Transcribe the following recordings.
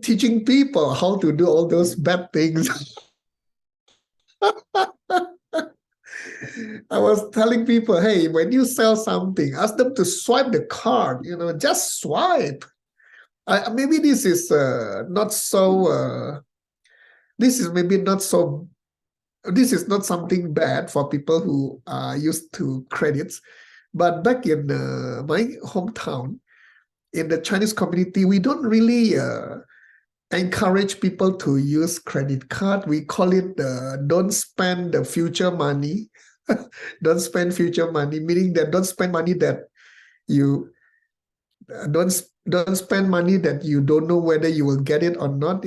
teaching people how to do all those bad things. I was telling people, hey, when you sell something, ask them to swipe the card, just swipe. Maybe this is not so, this is maybe not so, this is not something bad for people who are used to credits. But back in my hometown, in the Chinese community, we don't really encourage people to use credit card. We call it don't spend the future money. Don't spend future money, meaning that don't spend money that you don't spend money that you don't know whether you will get it or not.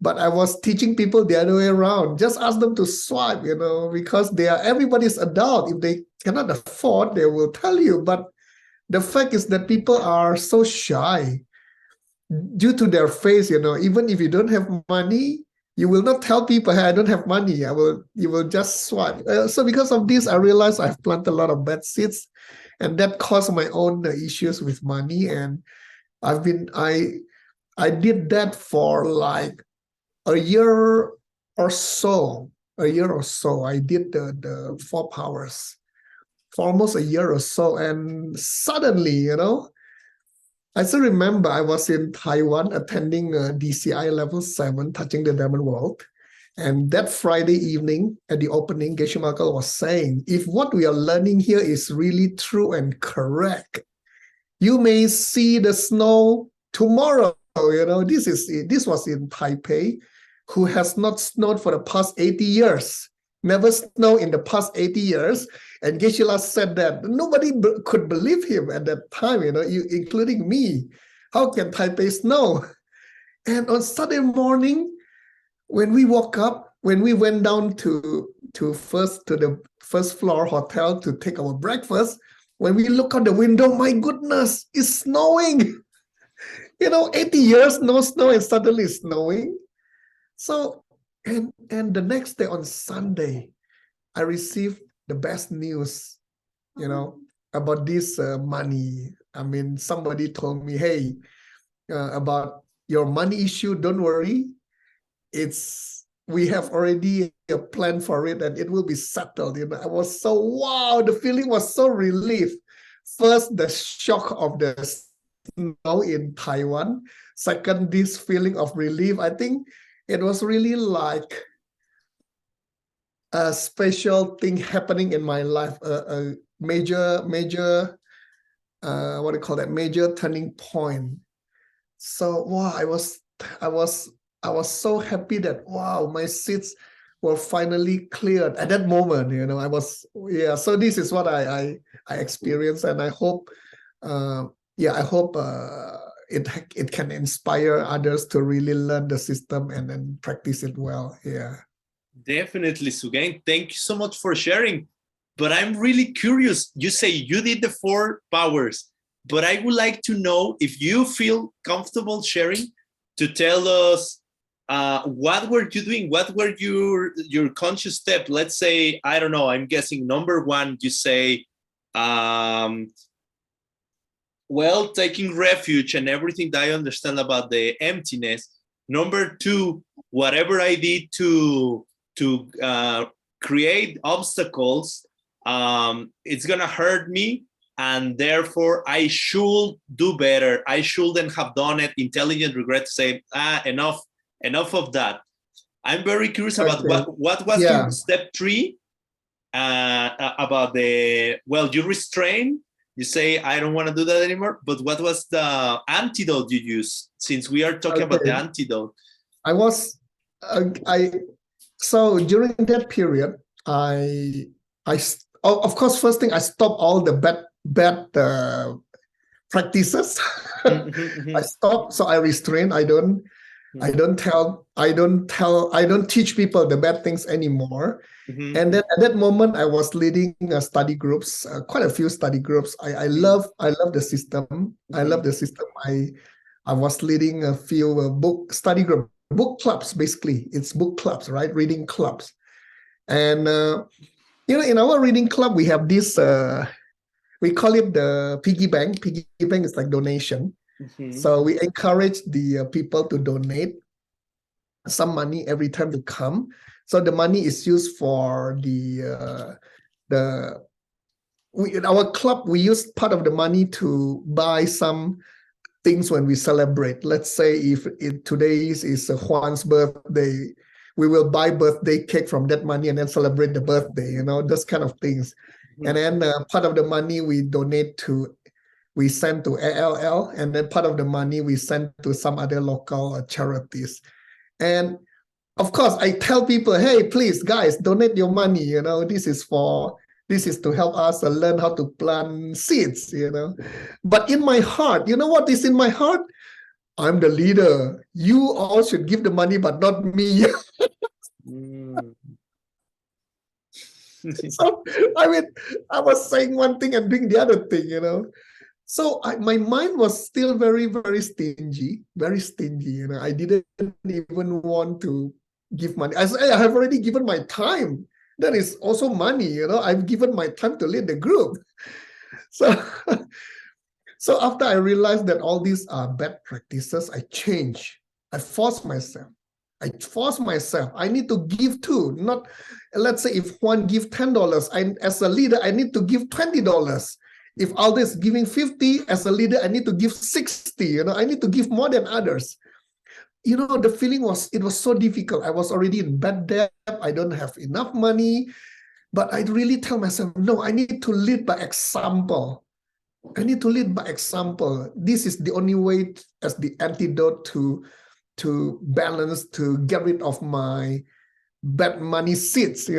But I was teaching people the other way around. Just ask them to swipe, because everybody's adult. If they cannot afford, they will tell you. But the fact is that people are so shy due to their face. Even if you don't have money, you will not tell people, hey, I don't have money. You will just swipe. So because of this, I realized I've planted a lot of bad seeds, and that caused my own issues with money. And I did that for like a year or so. I did the 4 powers for almost a year or so. And suddenly, I still remember I was in Taiwan attending DCI level 7, touching the diamond world. And that Friday evening at the opening, Geshe Michael was saying, if what we are learning here is really true and correct, you may see the snow tomorrow. This was in Taipei, who has not snowed for the past 80 years. Never snowed in the past 80 years. And Geshe said that nobody could believe him at that time, including me. How can Taipei snow? And on Saturday morning, when we woke up, when we went down to the first floor hotel to take our breakfast, when we look out the window, my goodness, it's snowing. 80 years, no snow, and suddenly it's snowing. So, and the next day on Sunday, I received the best news, about this money. I mean, somebody told me, hey, about your money issue, don't worry. We have already a plan for it, and it will be settled. I was so, wow, the feeling was so relief. First, the shock of the snow in Taiwan. Second, this feeling of relief. I think it was really like a special thing happening in my life, a major, what do you call that? Major turning point. So wow, I was so happy that wow, my seats were finally cleared at that moment. I was, yeah. So this is what I experienced, and I hope, I hope it can inspire others to really learn the system and then practice it well. Yeah. Definitely, Sugain. Thank you so much for sharing. But I'm really curious. You say you did the 4 powers, but I would like to know if you feel comfortable sharing to tell us what were you doing? What were your conscious step? Let's say, I don't know, I'm guessing number 1, you say, well, taking refuge and everything that I understand about the emptiness. Number 2, whatever I did to create obstacles, it's gonna hurt me, and therefore I should do better. I shouldn't have done it. Intelligent regret to say, enough of that. I'm very curious about what was your step 3 about the, well, you restrain, you say, I don't want to do that anymore, but what was the antidote you used, since we are talking about the antidote? So during that period, of course, first thing, I stopped all the bad practices. I stopped, so I restrain. I don't teach people the bad things anymore. And then at that moment, I was leading study groups, quite a few study groups. I love the system. I love the system. I was leading a few book clubs, basically. It's book clubs, right? Reading clubs. And, in our reading club, we have this, we call it the piggy bank. Piggy bank is like donation. So we encourage the people to donate some money every time they come. So the money is used for in our club, we use part of the money to buy some things when we celebrate. Let's say if today is Juan's birthday, we will buy birthday cake from that money and then celebrate the birthday, those kind of things. And then part of the money we send to ALL, and then part of the money we send to some other local charities. And of course, I tell people, hey, please, guys, donate your money. This is to help us learn how to plant seeds. But in my heart, you know what is in my heart? I'm the leader. You all should give the money, but not me. So, I was saying one thing and doing the other thing. So my mind was still very, very stingy, very stingy. I didn't even want to give money. I have already given my time. That is also money. I've given my time to lead the group. So, so after I realized that all these are bad practices, I changed. I forced myself. I need to give too. Not, let's say if one give $10, as a leader, I need to give $20. If Aldo is giving 50, as a leader, I need to give 60. I need to give more than others. The feeling was so difficult. I was already in bad debt. I don't have enough money. But I really tell myself, no, I need to lead by example. I need to lead by example. This is the only way as the antidote to balance, to get rid of my bad money seeds,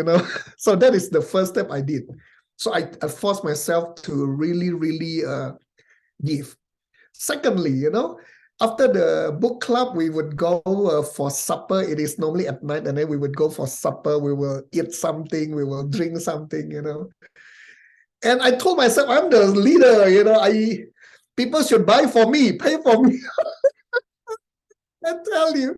So that is the first step I did. So I forced myself to really, really give. Secondly, after the book club, we would go for supper. It is normally at night, and then we would go for supper. We will eat something. We will drink something, And I told myself, I'm the leader, people should buy for me, pay for me. I tell you.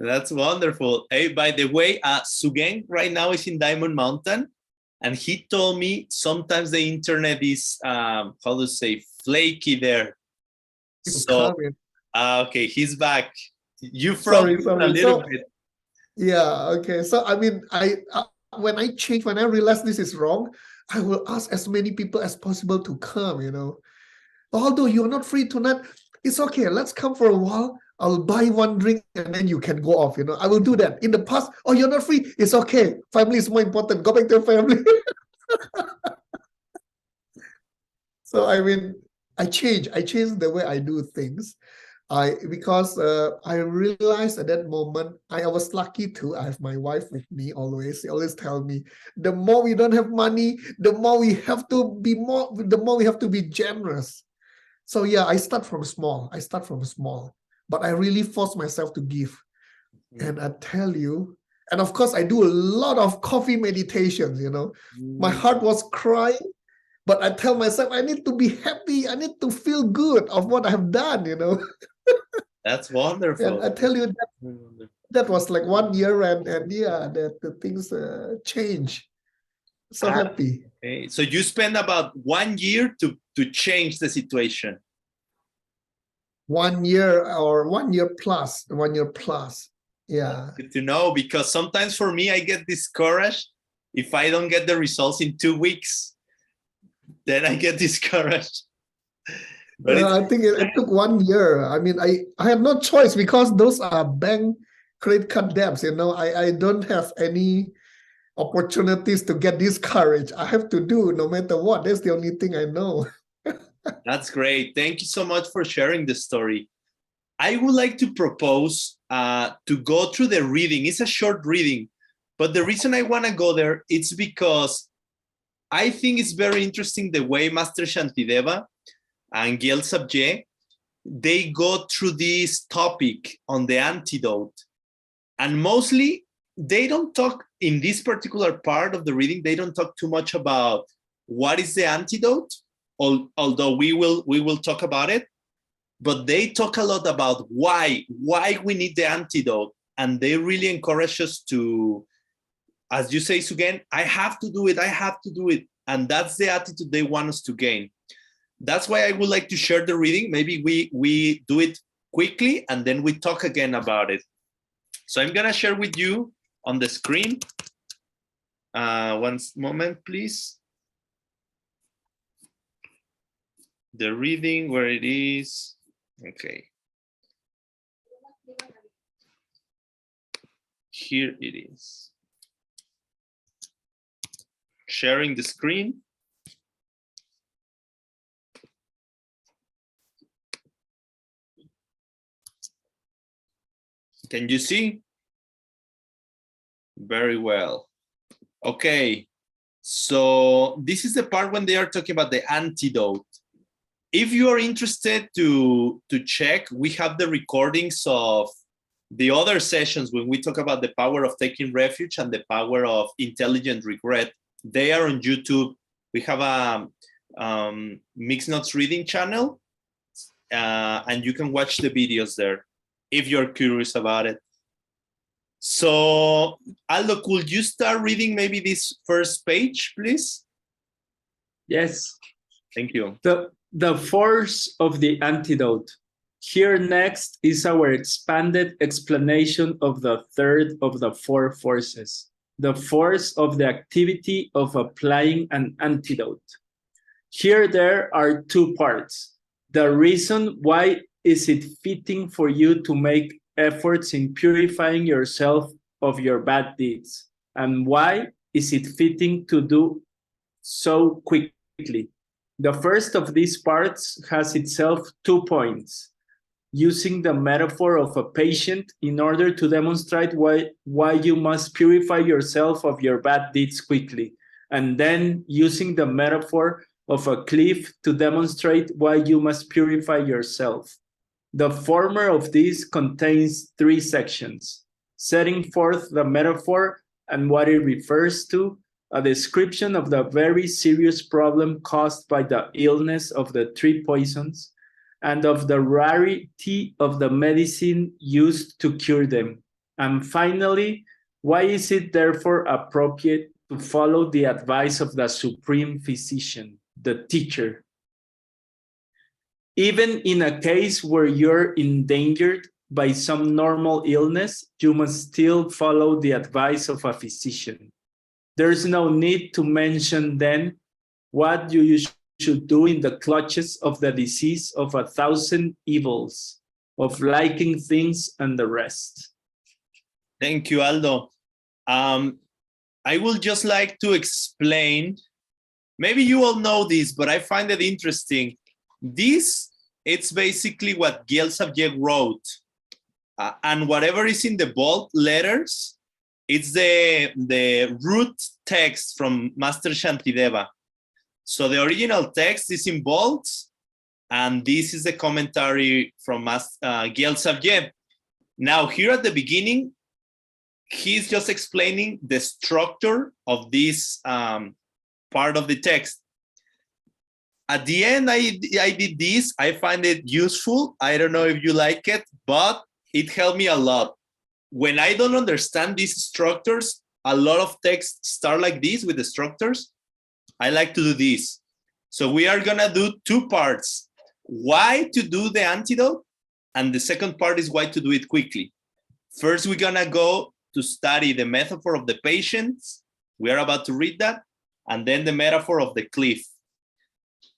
That's wonderful. Hey, by the way, Sugeng right now is in Diamond Mountain, and he told me sometimes the internet is, how to say, flaky there. So, okay, he's back. You froze a little bit. Yeah, okay. So, when I realize this is wrong, I will ask as many people as possible to come, Although you're not free tonight, it's okay. Let's come for a while. I'll buy one drink and then you can go off, I will do that. In the past, oh, you're not free. It's okay. Family is more important. Go back to your family. So, I changed the way I do things. Because I realized at that moment, I was lucky too. I have my wife with me always. She always tell me, the more we don't have money, the more we have to be generous. So yeah, I start from small. But I really force myself to give. And I tell you, and of course, I do a lot of coffee meditations, My heart was crying, but I tell myself, I need to be happy. I need to feel good of what I have done, That's wonderful. And I tell you that was like 1 year, and yeah, that the things change. So happy. Okay. So you spend about 1 year to change the situation. 1 year or 1 year plus. Yeah. Good to know, because sometimes for me, I get discouraged if I don't get the results in 2 weeks. Then I get discouraged. But I think it took 1 year. I had no choice because those are bank credit card debts. I don't have any opportunities to get discouraged. I have to do no matter what. That's the only thing I know. That's great. Thank you so much for sharing the story. I would like to propose to go through the reading. It's a short reading, but the reason I want to go there, it's because I think it's very interesting the way Master Shantideva and Gyelsab Je, they go through this topic on the antidote. And mostly, they don't talk in this particular part of the reading, they don't talk too much about what is the antidote, although we will talk about it. But they talk a lot about why we need the antidote. And they really encourage us to as you say, Sugen, I have to do it, I have to do it. And that's the attitude they want us to gain. That's why I would like to share the reading. Maybe we do it quickly and then we talk again about it. So I'm gonna share with you on the screen. One moment, please. The reading, where it is. Okay. Here it is. Sharing the screen. Can you see? Very well. Okay, so this is the part when they are talking about the antidote. If you are interested to check, we have the recordings of the other sessions when we talk about the power of taking refuge and the power of intelligent regret. They are on YouTube. We have a Mixed Notes reading channel, and you can watch the videos there if you're curious about it. So, Aldo, could you start reading maybe this first page, please? Yes. Thank you. The force of the antidote. Here next is our expanded explanation of the third of the four forces, the force of the activity of applying an antidote. Here there are two parts. The reason why is it fitting for you to make efforts in purifying yourself of your bad deeds, and why is it fitting to do so quickly? The first of these parts has itself 2 points, using the metaphor of a patient in order to demonstrate why you must purify yourself of your bad deeds quickly, and then using the metaphor of a cliff to demonstrate why you must purify yourself. The former of these contains 3 sections, setting forth the metaphor and what it refers to, a description of the very serious problem caused by the illness of the 3 poisons, and of the rarity of the medicine used to cure them. And finally, why is it therefore appropriate to follow the advice of the supreme physician, the teacher? Even in a case where you're endangered by some normal illness, you must still follow the advice of a physician. There's no need to mention then what you should do in the clutches of the disease of 1,000 evils, of liking things and the rest. Thank you, Aldo. I would just like to explain, maybe you all know this, but I find it interesting. This, it's basically what Gyelsab Je wrote. And whatever is in the bold letters, it's the root text from Master Shantideva. So the original text is in bold, and this is the commentary from Gyelsab Je. Now, here at the beginning, he's just explaining the structure of this part of the text. At the end, I did this. I find it useful. I don't know if you like it, but it helped me a lot. When I don't understand these structures, a lot of texts start like this with the structures. I like to do this. So we are gonna do 2 parts. Why to do the antidote, and the second part is why to do it quickly. First, we're gonna go to study the metaphor of the patients. We are about to read that, and then the metaphor of the cliff.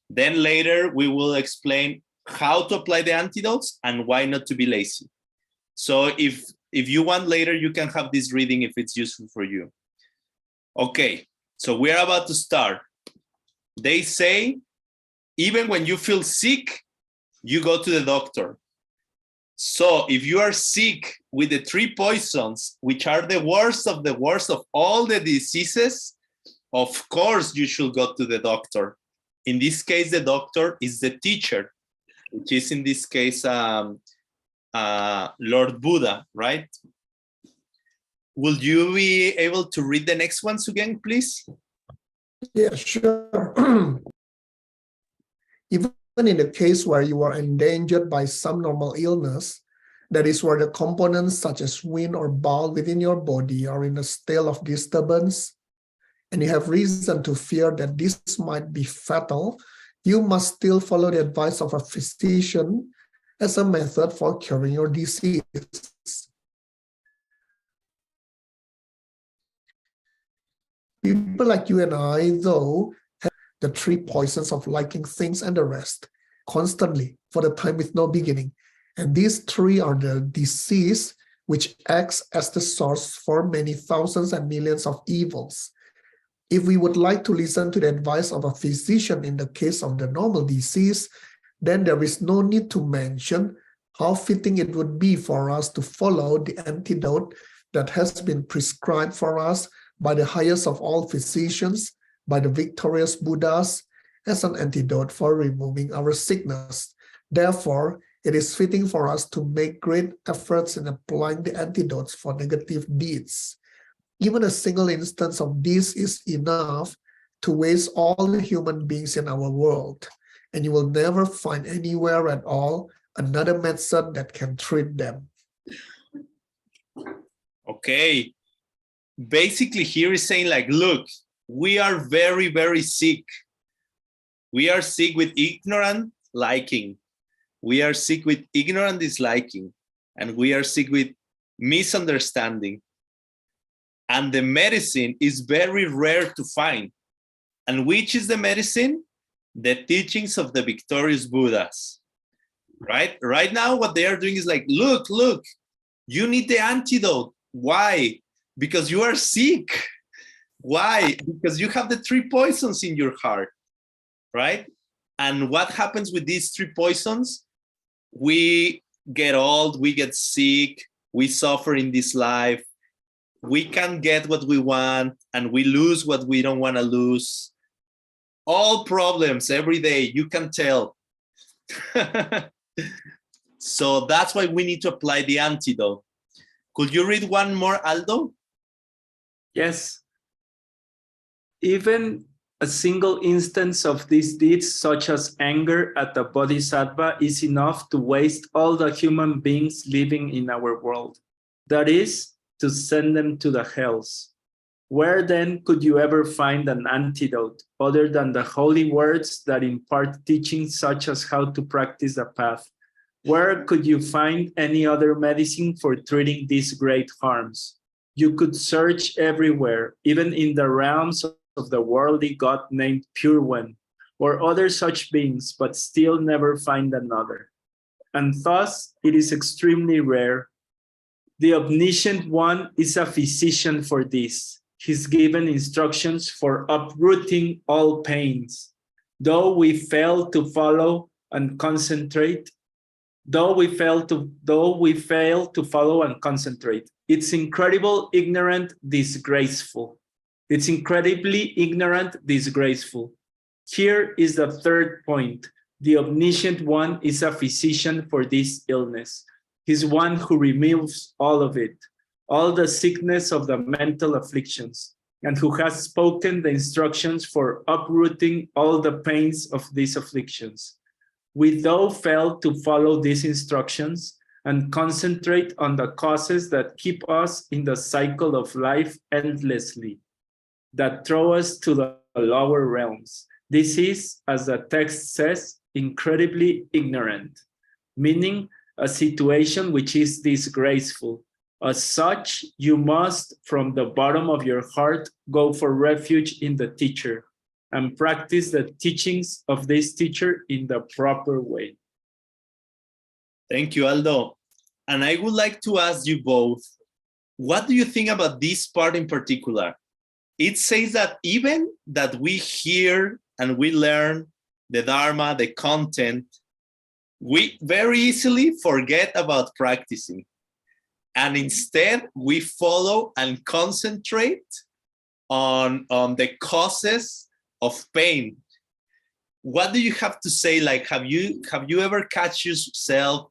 Then later, we will explain how to apply the antidotes and why not to be lazy. So if you want later, you can have this reading if it's useful for you. Okay, so we're about to start. They say, even when you feel sick, you go to the doctor. So if you are sick with the 3 poisons, which are the worst of all the diseases, of course you should go to the doctor. In this case, the doctor is the teacher, which is in this case Lord Buddha, right? Will you be able to read the next ones again, please? Yeah, sure. Even in the case where you are endangered by some normal illness, That is where the components such as wind or bowel within your body are in a state of disturbance, and you have reason to fear that this might be fatal, you must still follow the advice of a physician as a method for curing your disease. People like you and I, though, have the three poisons of liking things and the rest constantly for the time with no beginning. And these three are the disease which acts as the source for many thousands and millions of evils. If we would like to listen to the advice of a physician in the case of the normal disease, then there is no need to mention how fitting it would be for us to follow the antidote that has been prescribed for us by the highest of all physicians, by the victorious Buddhas, as an antidote for removing our sickness. Therefore, it is fitting for us to make great efforts in applying the antidotes for negative deeds. Even a single instance of this is enough to waste all the human beings in our world, and you will never find anywhere at all another medicine that can treat them. Okay. Basically, here is saying like, look, we are very, very sick. We are sick with ignorant liking. We are sick with ignorant disliking. And we are sick with misunderstanding. And the medicine is very rare to find. And which is the medicine? The teachings of the victorious Buddhas. Right now, what they are doing is like, look, you need the antidote. Why? Because you are sick. Why? Because you have the three poisons in your heart, right? And what happens with these three poisons? We get old, we get sick, we suffer in this life, we can't get what we want, and we lose what we don't want to lose. All problems every day, you can tell. So that's why we need to apply the antidote. Could you read one more, Aldo? Yes. Even a single instance of these deeds, such as anger at the bodhisattva, is enough to waste all the human beings living in our world. That is, to send them to the hells. Where then could you ever find an antidote other than the holy words that impart teachings such as how to practice the path? Where could you find any other medicine for treating these great harms? You could search everywhere, even in the realms of the worldly god named Pure One, or other such beings, but still never find another. And thus, it is extremely rare. The Omniscient One is a physician for this. He's given instructions for uprooting all pains. Though we fail to follow and concentrate, it's incredible, ignorant, disgraceful. It's incredibly ignorant, disgraceful. Here is the third point. The Omniscient One is a physician for this illness. He's one who removes all of it, all the sickness of the mental afflictions, and who has spoken the instructions for uprooting all the pains of these afflictions. We though fail to follow these instructions and concentrate on the causes that keep us in the cycle of life endlessly, that throw us to the lower realms. This is, as the text says, incredibly ignorant, meaning a situation which is disgraceful. As such, you must, from the bottom of your heart, go for refuge in the teacher and practice the teachings of this teacher in the proper way. Thank you, Aldo. And I would like to ask you both, what do you think about this part in particular? It says that even that we hear and we learn the Dharma, the content, we very easily forget about practicing. And instead, we follow and concentrate on the causes of pain. What do you have to say? Like, have you ever catch yourself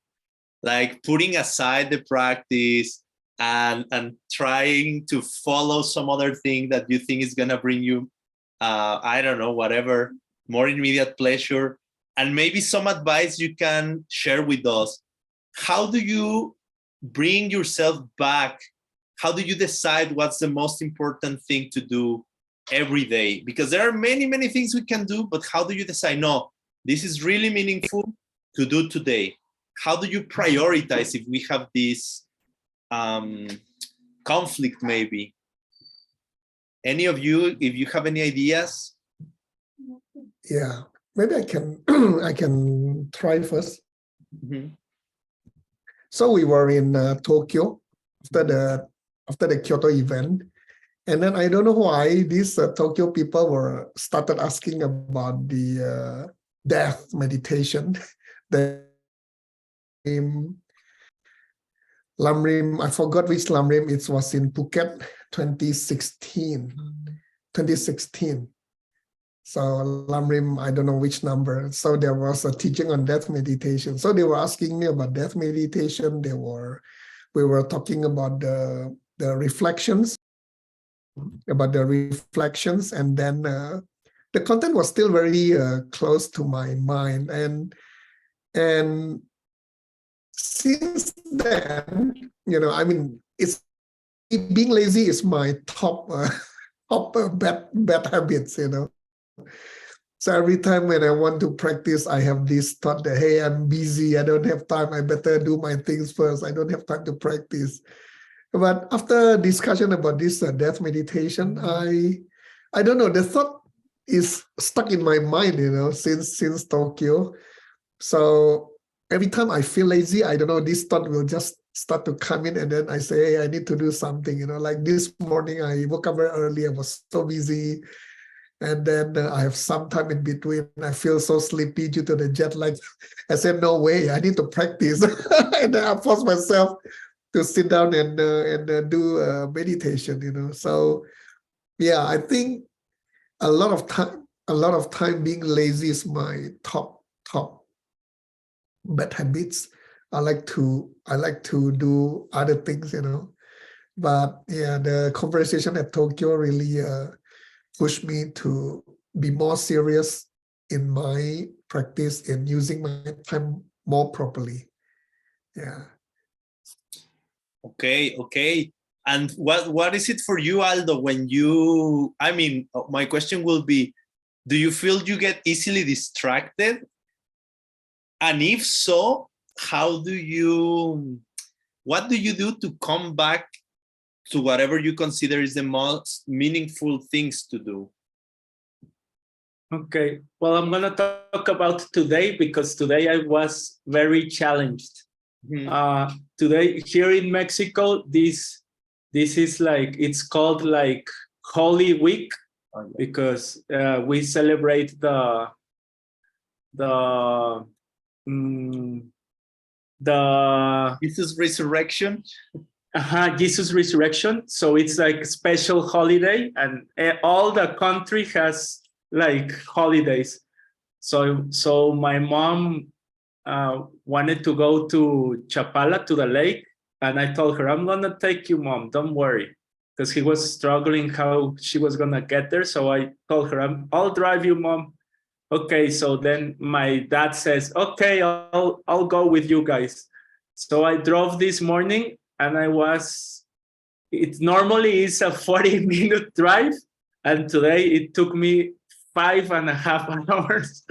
like putting aside the practice and trying to follow some other thing that you think is gonna bring you, I don't know, whatever, more immediate pleasure? And maybe some advice you can share with us. How do you bring yourself back? How do you decide what's the most important thing to do every day? Because there are many, many things we can do, but how do you decide, no, this is really meaningful to do today? How do you prioritize if we have this conflict maybe? Any of you, if you have any ideas? Yeah, maybe I can I can try first. Mm-hmm. So we were in Tokyo after the Kyoto event, and then I don't know why these Tokyo people were started asking about the death meditation. The Lamrim, I forgot which Lamrim. It was in Phuket, 2016. 2016. So Lamrim, I don't know which number. So there was a teaching on death meditation. So they were asking me about death meditation. We were talking about the reflections, and then the content was still very close to my mind. And since then, I mean, it's being lazy is my top bad habits, So every time when I want to practice, I have this thought that, hey, I'm busy, I don't have time, I better do my things first, I don't have time to practice. But after discussion about this death meditation, I don't know, the thought is stuck in my mind, since Tokyo. So every time I feel lazy, I don't know, this thought will just start to come in, and then I say, hey, I need to do something, like this morning, I woke up very early, I was so busy. And then I have some time in between. I feel so sleepy due to the jet lag. I said, no way, I need to practice. And then I forced myself to sit down and do meditation, So yeah, I think a lot of time being lazy is my top bad habits. I like to do other things, But yeah, the conversation at Tokyo really pushed me to be more serious in my practice and using my time more properly. Yeah. Okay. And what is it for you, Aldo, when my question will be, do you feel you get easily distracted? And if so, what do you do to come back to whatever you consider is the most meaningful things to do? Okay, well, I'm going to talk about today because today I was very challenged. Mm-hmm. Today here in Mexico, this is like, it's called like Holy Week, because we celebrate the Jesus resurrection. Jesus resurrection. So it's like a special holiday, and all the country has like holidays. So my mom wanted to go to Chapala, to the lake, and I told her, I'm gonna take you, Mom, don't worry, because he was struggling how she was gonna get there. So I told her, I'll drive you, Mom. Okay, so then my dad says, okay, I'll go with you guys. So I drove this morning, and it normally is a 40-minute drive, and today it took me 5.5 hours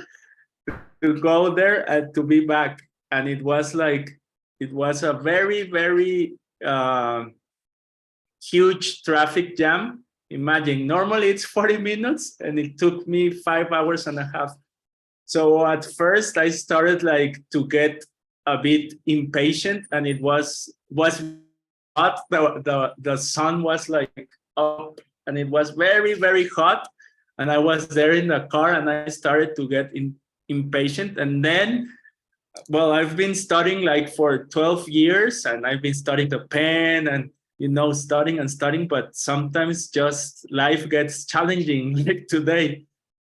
to go there and to be back. And it was a very, very huge traffic jam. Imagine, normally it's 40 minutes and it took me 5.5 hours. So at first I started to get a bit impatient, and it was hot. The sun was up, and it was very, very hot. And I was there in the car, and I started to get impatient. And then, well, I've been studying for 12 years, and I've been studying the pen and, studying, but sometimes just life gets challenging, like today.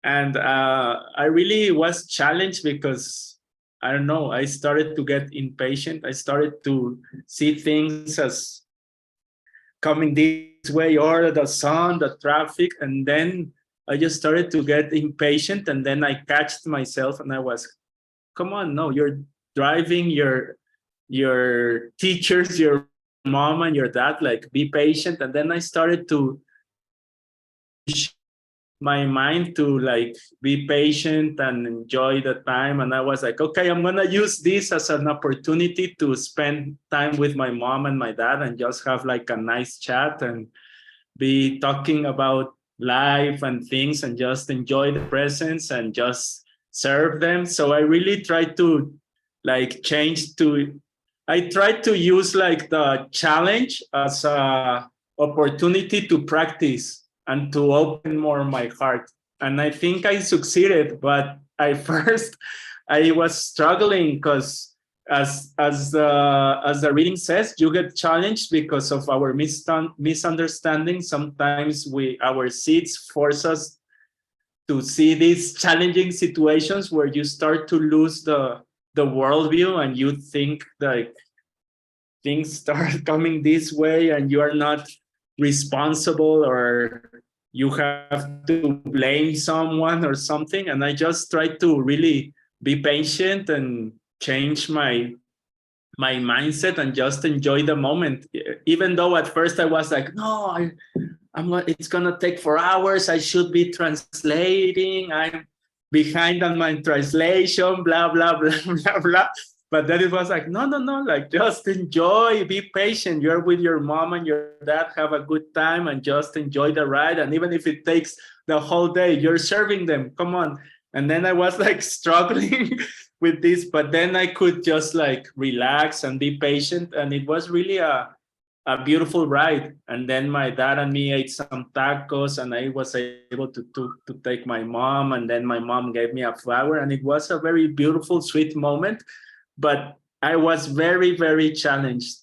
And I really was challenged because, I don't know, I started to get impatient. I started to see things as coming this way, or the sun, the traffic, and then I just started to get impatient, and then I catched myself, and I was, come on, no, you're driving, you're your teachers, your mom and your dad, like be patient. And then I started to my mind to like be patient and enjoy the time. And I was like, okay, I'm gonna use this as an opportunity to spend time with my mom and my dad and just have like a nice chat and be talking about life and things and just enjoy the presence and just serve them. So I really try to like change to I try to use like the challenge as a opportunity to practice and to open more my heart. And I think I succeeded, but I first I was struggling because as the reading says, you get challenged because of our misunderstanding. Sometimes our seeds force us to see these challenging situations where you start to lose the worldview and you think like things start coming this way and you are not responsible or you have to blame someone or something. And I just try to really be patient and change my mindset and just enjoy the moment. Even though at first I was like, no, it's gonna take 4 hours. I should be translating. I'm behind on my translation, blah, blah, blah, blah, blah. But then it was like, no, no, no, like just enjoy, be patient. You're with your mom and your dad, have a good time and just enjoy the ride. And even if it takes the whole day, you're serving them. Come on. And then I was like struggling with this, but then I could just like relax and be patient. And it was really a beautiful ride. And then my dad and me ate some tacos and I was able to take my mom, and then my mom gave me a flower, and it was a very beautiful, sweet moment. But I was very, very challenged.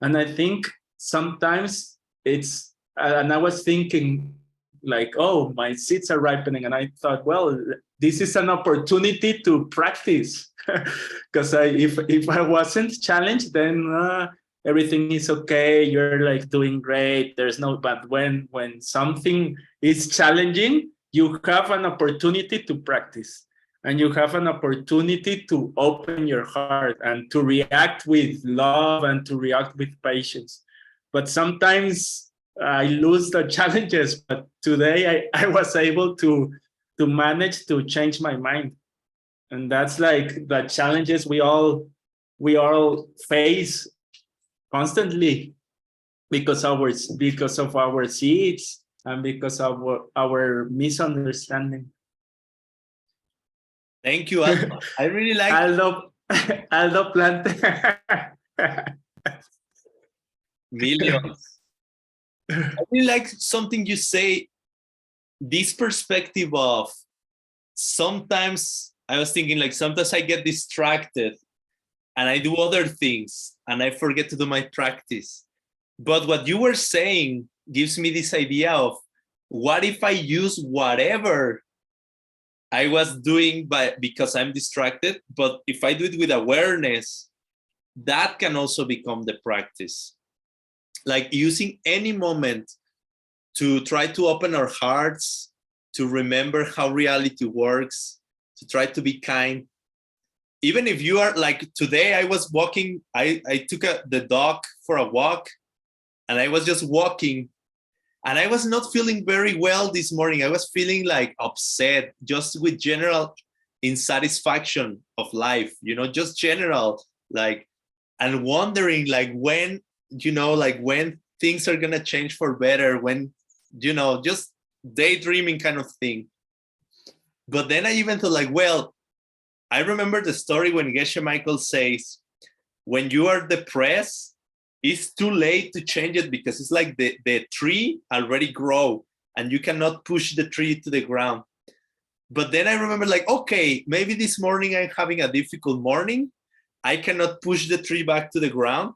And I think sometimes and I was thinking like, oh, my seeds are ripening. And I thought, well, this is an opportunity to practice. Because if I wasn't challenged, then everything is okay. You're like doing great. There's no, but when something is challenging, you have an opportunity to practice. And you have an opportunity to open your heart and to react with love and to react with patience. But sometimes I lose the challenges. But today I was able to manage to change my mind. And that's like the challenges we all face constantly because of our seeds and because of our misunderstanding. Thank you, Aldo. I really like Aldo Plante. millions. I really like something you say, this perspective of sometimes I was thinking like sometimes I get distracted and I do other things and I forget to do my practice. But what you were saying gives me this idea of what if I use whatever I was doing because I'm distracted, but if I do it with awareness, that can also become the practice. Like using any moment to try to open our hearts, to remember how reality works, to try to be kind. Even if you are like today, I was walking, I took the dog for a walk and I was just walking. And I was not feeling very well this morning. I was feeling like upset, just with general insatisfaction of life, just general, like, and wondering like when, like when things are going to change for better, when, just daydreaming kind of thing. But then I even thought like, well, I remember the story when Geshe Michael says, when you are depressed, it's too late to change it because it's like the tree already grow and you cannot push the tree to the ground. But then I remember like, okay, maybe this morning I'm having a difficult morning. I cannot push the tree back to the ground.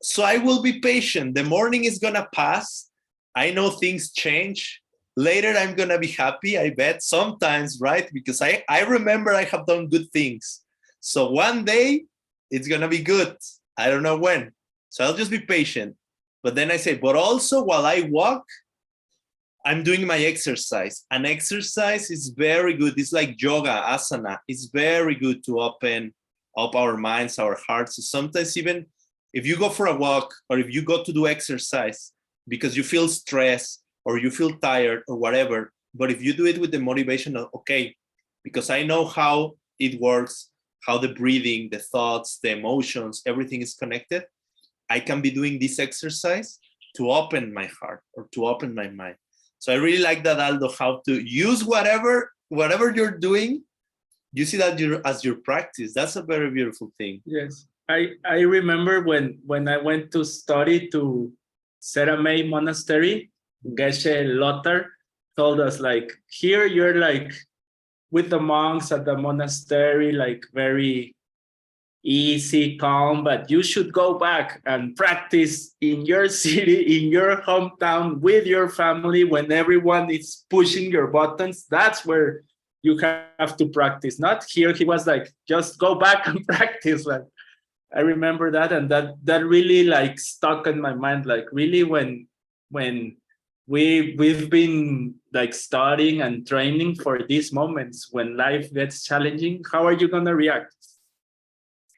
So I will be patient. The morning is gonna pass. I know things change. Later I'm gonna be happy, I bet, sometimes, right? Because I remember I have done good things. So one day it's gonna be good. I don't know when. So I'll just be patient. But then I say, but also while I walk, I'm doing my exercise. And exercise is very good. It's like yoga, asana. It's very good to open up our minds, our hearts. Sometimes even if you go for a walk or if you go to do exercise because you feel stressed or you feel tired or whatever, but if you do it with the motivation of, okay, because I know how it works, how the breathing, the thoughts, the emotions, everything is connected, I can be doing this exercise to open my heart or to open my mind. So I really like that, Aldo, how to use whatever you're doing, you see that as your practice. That's a very beautiful thing. Yes. I remember when I went to study to Serame Monastery, Geshe Lothar told us, like, here you're like with the monks at the monastery, like very easy, calm, but you should go back and practice in your city, in your hometown, with your family, when everyone is pushing your buttons. That's where you have to practice. Not here. He was like, just go back and practice. Like, I remember that, and that really like stuck in my mind. Like, really, when we've been like studying and training for these moments when life gets challenging, how are you gonna react?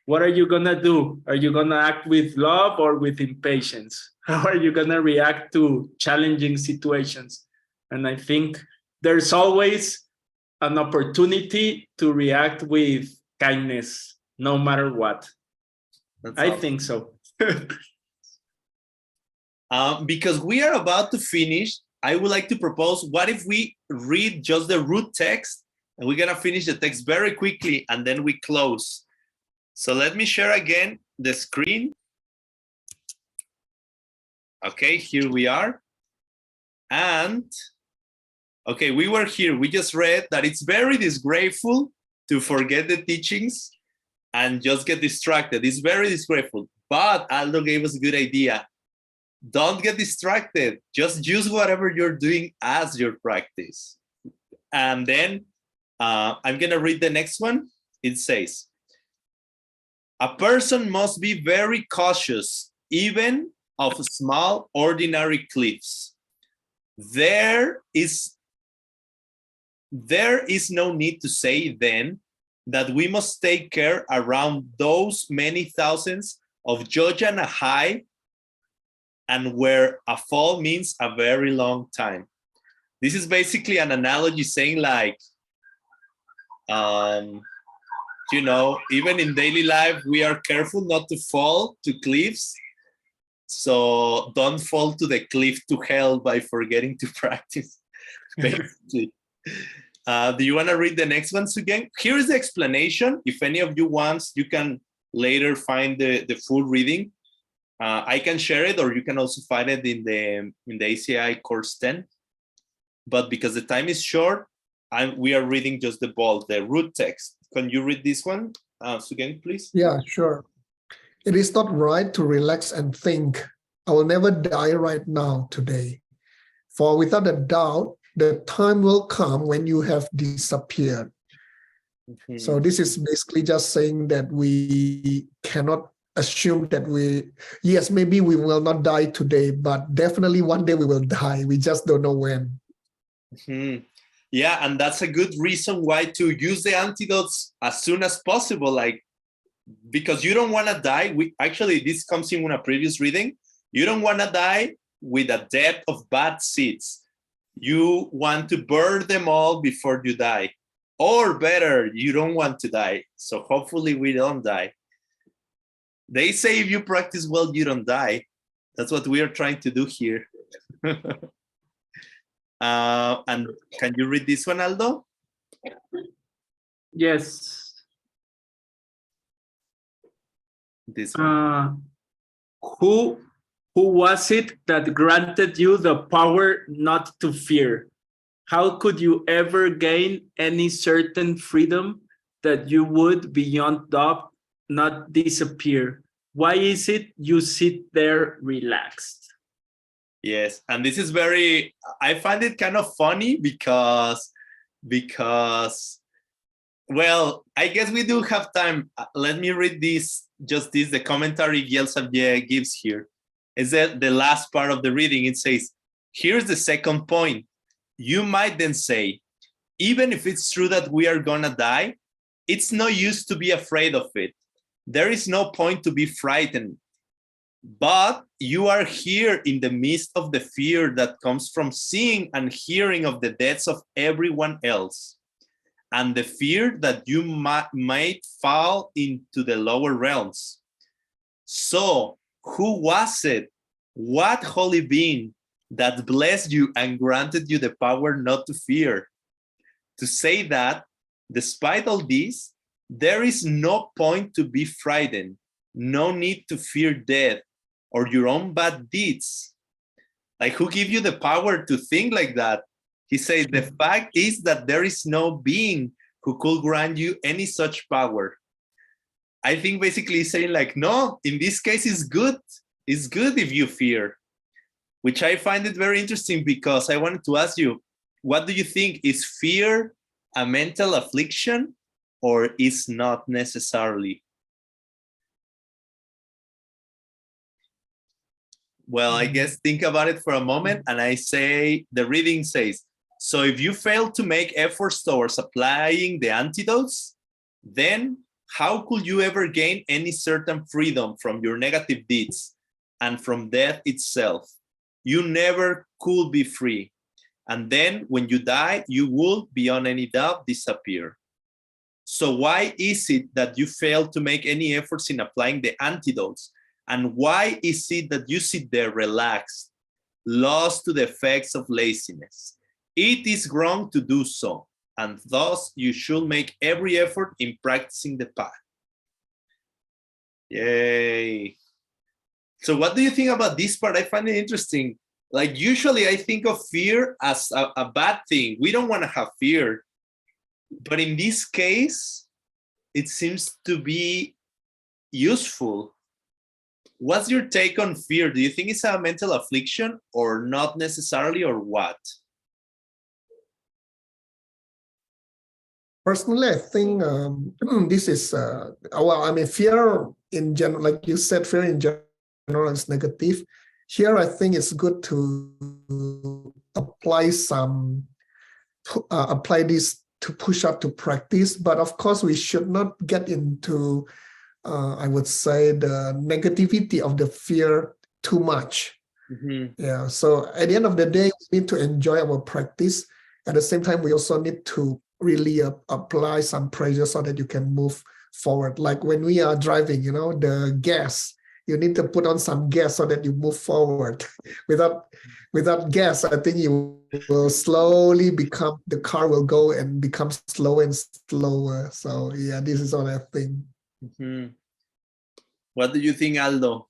What are you gonna do? Are you gonna act with love or with impatience? How are you gonna react to challenging situations? And I think there's always an opportunity to react with kindness, no matter what. That's I awesome. think so. Because we are about to finish, I would like to propose, what if we read just the root text and we're gonna finish the text very quickly and then we close. So let me share again the screen. Okay, here we are. And okay, we were here, we just read that it's very disgraceful to forget the teachings and just get distracted. It's very disgraceful, but Aldo gave us a good idea. Don't get distracted. Just use whatever you're doing as your practice. And then I'm gonna read the next one. It says, a person must be very cautious, even of small, ordinary cliffs. There is no need to say then that we must take care around those many thousands of Jojana high, and where a fall means a very long time. This is basically an analogy saying, like, you know, even in daily life, we are careful not to fall to cliffs. So don't fall to the cliff to hell by forgetting to practice, basically. Do you want to read the next ones again? Here is the explanation. If any of you wants, you can later find the full reading. I can share it, or you can also find it in the ACI course 10. But because the time is short, we are reading just the root text. Can you read this one, Sugen, please? Yeah, sure. It is not right to relax and think, I will never die right now, today. For without a doubt, the time will come when you have disappeared. Mm-hmm. So this is basically just saying that we cannot assume that yes, maybe we will not die today, but definitely one day we will die. We just don't know when. Mm-hmm. Yeah, and that's a good reason why to use the antidotes as soon as possible, like, because you don't want to die. Actually, this comes in a previous reading. You don't want to die with a debt of bad seeds. You want to burn them all before you die. Or better, you don't want to die. So hopefully we don't die. They say if you practice well, you don't die. That's what we are trying to do here. And can you read this one, Aldo? Yes. This one. Who was it that granted you the power not to fear? How could you ever gain any certain freedom that you would, beyond doubt, not disappear? Why is it you sit there relaxed? Yes, and this is I find it kind of funny because, well, I guess we do have time. Let me read the commentary Gyelsab Je gives here. Is that the last part of the reading? It says, here's the second point. You might then say, even if it's true that we are gonna die, it's no use to be afraid of it. there is no point to be frightened. But you are here in the midst of the fear that comes from seeing and hearing of the deaths of everyone else, and the fear that you might fall into the lower realms. So, who was it? What holy being that blessed you and granted you the power not to fear? To say that, despite all this, there is no point to be frightened, no need to fear death or your own bad deeds. Like, who gave you the power to think like that? He says, the fact is that there is no being who could grant you any such power. I think basically he's saying like, no, in this case it's good. It's good if you fear, which I find it very interesting because I wanted to ask you, what do you think? Is fear a mental affliction or is not necessarily? Well, I guess think about it for a moment, and I say, the reading says, so if you fail to make efforts towards applying the antidotes, then how could you ever gain any certain freedom from your negative deeds and from death itself? You never could be free. And then when you die, you will, beyond any doubt, disappear. So why is it that you fail to make any efforts in applying the antidotes? And why is it that you sit there relaxed, lost to the effects of laziness? It is wrong to do so, and thus you should make every effort in practicing the path. Yay. So what do you think about this part? I find it interesting. Like, usually I think of fear as a bad thing. We don't want to have fear. But in this case, it seems to be useful. What's your take on fear? Do you think it's a mental affliction or not necessarily, or what? Personally, I think this is, well, I mean, fear in general, like you said, fear in general is negative. Here, I think it's good to apply this to push up to practice. But of course, we should not get into, I would say, the negativity of the fear too much. Mm-hmm. Yeah. So at the end of the day, we need to enjoy our practice. At the same time, we also need to really apply some pressure so that you can move forward. Like when we are driving, the gas, you need to put on some gas so that you move forward. Without gas, I think you will slowly the car will go and become slower and slower. So yeah, this is what I think. Mm-hmm. What do you think, Aldo?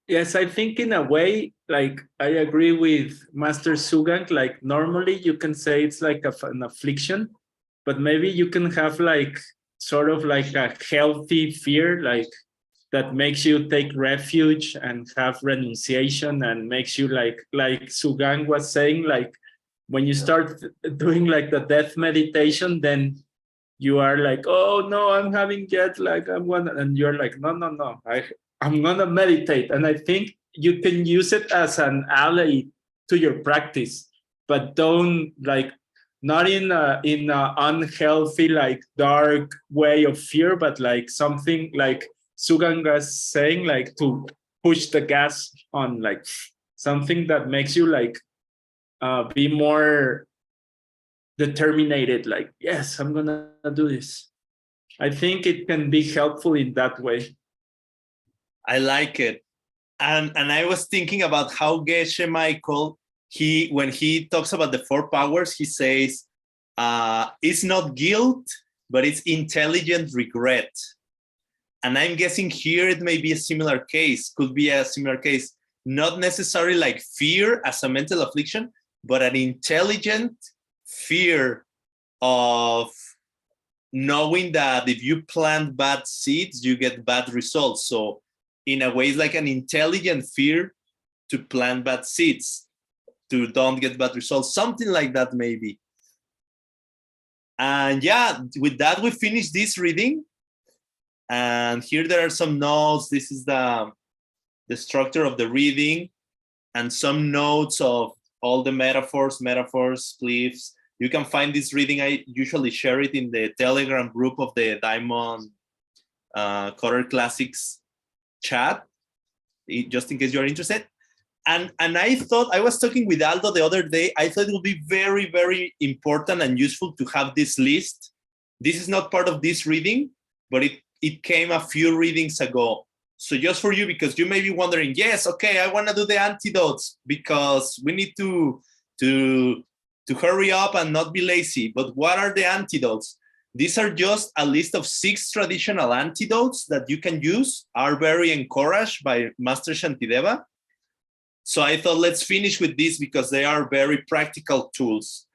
Yes, I think in a way, like I agree with Master Sugang, like normally you can say it's like an affliction, but maybe you can have like sort of like a healthy fear, like that makes you take refuge and have renunciation and makes you like Sugang was saying, like when you start doing like the death meditation, then you are like, oh no, I'm having jet lag, and you're like, no, I'm gonna meditate. And I think you can use it as an ally to your practice, but don't like, not in a unhealthy, like dark way of fear, but like something like Sugang was saying, like to push the gas on, like something that makes you like be more determined, like, yes, I'm gonna do this. I think it can be helpful in that way. I like it. And I was thinking about how Geshe Michael, when he talks about the 4 powers, he says, it's not guilt, but it's intelligent regret. And I'm guessing here it may be a similar case, could be a similar case, not necessarily like fear as a mental affliction, but an intelligent fear of knowing that if you plant bad seeds, you get bad results. So in a way, it's like an intelligent fear to plant bad seeds, to don't get bad results, something like that maybe. And yeah, with that, we finish this reading. And here there are some notes. This is the structure of the reading and some notes of all the metaphors, glyphs. You can find this reading. I usually share it in the Telegram group of the Diamond Color Classics chat, just in case you're interested. And I thought, I was talking with Aldo the other day, I thought it would be very, very important and useful to have this list. This is not part of this reading, but it came a few readings ago. So just for you, because you may be wondering, yes, okay, I want to do the antidotes because we need to hurry up and not be lazy. But what are the antidotes? These are just a list of 6 traditional antidotes that you can use, are very encouraged by Master Shantideva. So I thought, let's finish with this because they are very practical tools.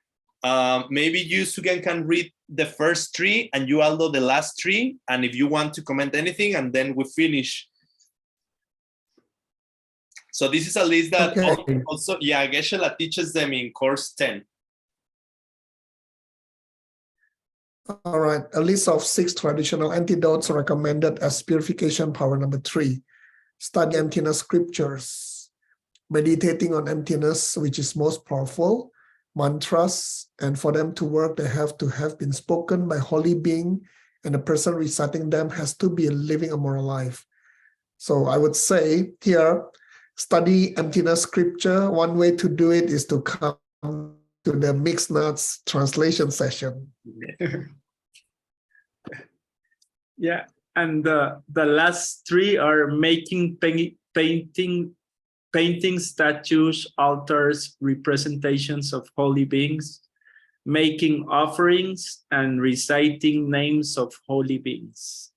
Maybe you, Sugan, can read the first 3 and you, Aldo, the last 3. And if you want to comment anything, and then we finish. So this is a list that also, yeah, Geshe-la teaches them in course 10. All right, a list of 6 traditional antidotes recommended as purification power number 3. Study emptiness scriptures, meditating on emptiness, which is most powerful, mantras, and for them to work, they have to have been spoken by holy being, and the person reciting them has to be living a moral life. So I would say here, study emptiness scripture. One way to do it is to come to the Mixed Nuts translation session. Yeah, and the last 3 are making painting, statues, altars, representations of holy beings, making offerings, and reciting names of holy beings.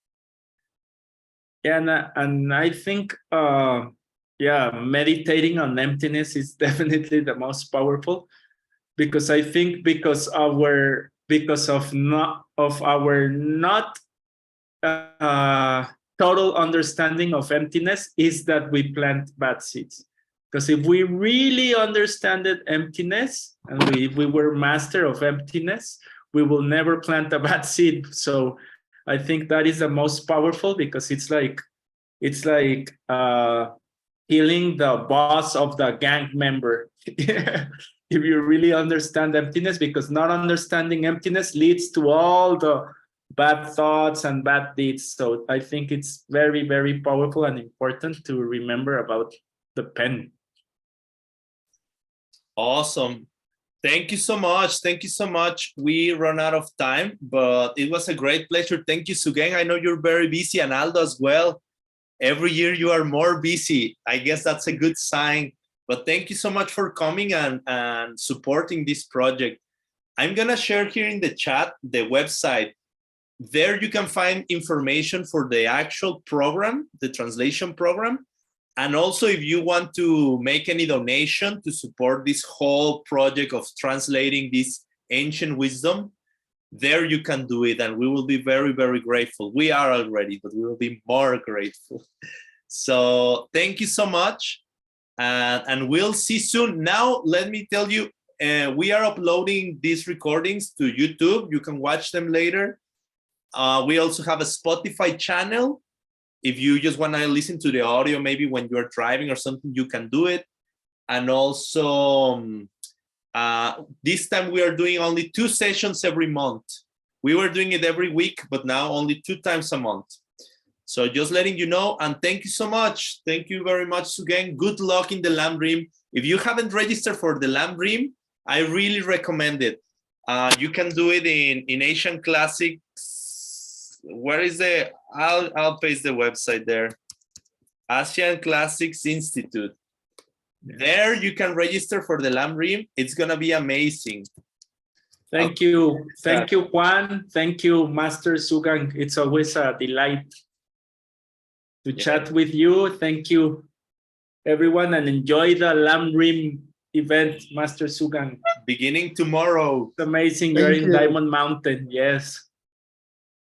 And I think, yeah, meditating on emptiness is definitely the most powerful, because I think because of our not total understanding of emptiness is that we plant bad seeds. Because if we really understand emptiness and we were master of emptiness, we will never plant a bad seed. So I think that is the most powerful, because it's like healing the boss of the gang member. If you really understand emptiness, because not understanding emptiness leads to all the bad thoughts and bad deeds. So I think it's very, very powerful and important to remember about the pen. Awesome. Thank you so much. Thank you so much. We run out of time, but it was a great pleasure. Thank you, Sugen. I know you're very busy, and Aldo as well. Every year you are more busy. I guess that's a good sign. But thank you so much for coming and supporting this project. I'm going to share here in the chat the website. There you can find information for the actual program, the translation program. And also, if you want to make any donation to support this whole project of translating this ancient wisdom, there you can do it. And we will be very, very grateful. We are already, but we will be more grateful. So thank you so much. And we'll see soon. Now, let me tell you, we are uploading these recordings to YouTube. You can watch them later. We also have a Spotify channel. If you just want to listen to the audio, maybe when you're driving or something, you can do it. And also, this time we are doing only 2 sessions every month. We were doing it every week, but now only 2 times a month. So just letting you know, and thank you so much. Thank you very much, Sugen. Good luck in the Lamb Rim. If you haven't registered for the Lamb Rim, I really recommend it. You can do it in Asian Classics. Where is the, I'll paste the website there. Asian Classics Institute. Yeah. There you can register for the Lamb Rim. It's gonna be amazing. Thank you. Thank you, Juan. Thank you, Master Sugang. It's always a delight to chat with you. Thank you, everyone, and enjoy the Lamb Rim event, Master Sugang. Beginning tomorrow. It's amazing. You're in Diamond Mountain. Yes.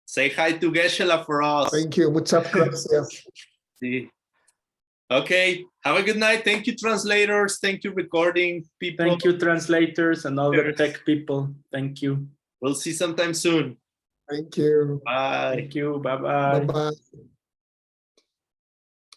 Say hi to Geshe-la for us. Thank you. Muchas gracias. Sí. Okay. Have a good night. Thank you, translators. Thank you, recording people. Thank you, translators, and all the tech people. Thank you. We'll see sometime soon. Thank you. Bye. Thank you. Bye-bye. Bye-bye.